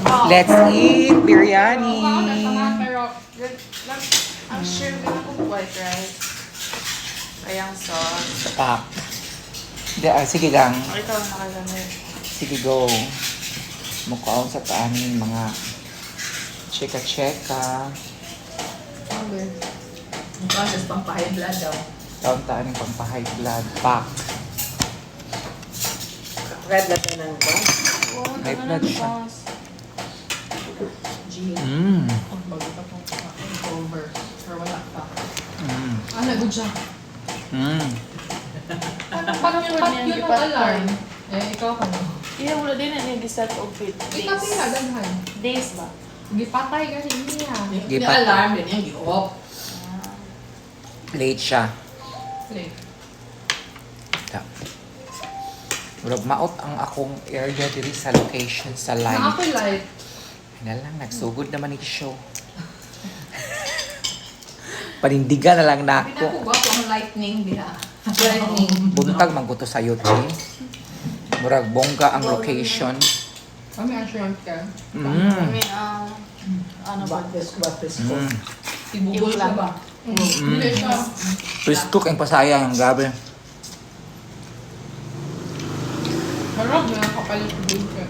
Let's eat biryani. Pero, ang share ko na kung white rice. Kayang sauce. Stop. Sige lang. Ikaw nakagamit. Sige, go. Mukhaon sa taaning mga cheka-cheka. Okay. Ang process pang pa-high blood daw. Taon-taaning pang-high blood. Pack. Red blood na ng ba? High blood siya. G. Ang bago pa pong over. Or wala pa. Ah, nagod siya. Parang Yung pag yun ang alarm. Eh, ikaw ka no? Iya, wala din na nag-set of it. Ikaw pinagandhan. Days ba? Gipatay kasi niya. Gipat- Yung alarm din yan, gi-off. Late siya. Late. Murag maot ang akong area diri sa location sa Na live. ako light. Ano lang, nagsugod naman yung show. Panindigan na lang na Hindi na ako. ako gwapo ang lightning diha. Lightning. Buntag magbuto sa YouTube. Murag bongga ang location. Kami assurance ka. Kami, ano ba? Ibugol siya ba? Hindi siya. Pristok ang pasayang, grabe. Harap na nakapalit din siya.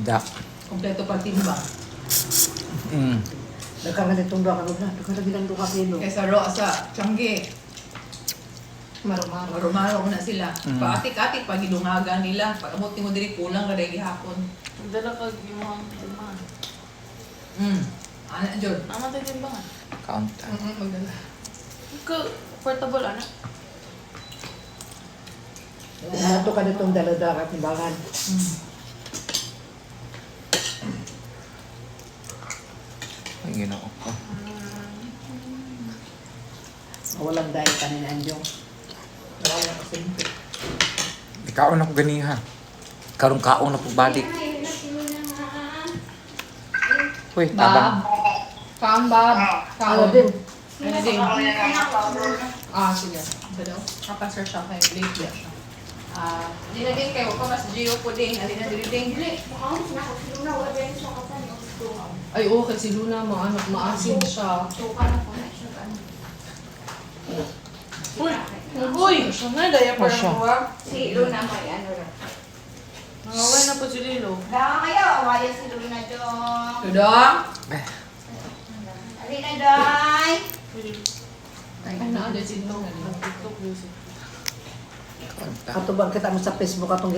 Da. Kompleto pa timba. Nagkaroon itong doa ka na. Nagkaroon bilang doa kilo. Kaysa ro sa Tiangge. Marumaro. Marumaro na sila. Paatik-atik pag ilungaga nila. Pag amot mo diri kulang ra dai gihapon. Dala ka yung timbangan. Ana jud. Ano tayo timbangan? Count. Magdala. Portable, ano? Nato ka nitong dala-dala at timbangan. Ay, ginoo ko. Walang dahil kanina anjo. Wala kasi. Ikaon ako ganiha. Karong kaon na po balik. Uy, tabang. Kaon Bob. Ano Kaon. din? Ano din? Sige. Ito daw. Kapasar siya kay late dia siya. Di na din kayo ko mas Gio po din. Ali na din din. Dili. Ay, oo, kasi Luna, anak, maasin siya. Uy! Uy! Siya na, daya pa siya. lang kuha. Si Luna may ano rin. Nangaway na po si Lilo. Baka kayo, awayan si Luna dong. Tudong. Ali na doy. Ay, naada si Luna. TikTok music. Katubang kita mo sa Facebook atong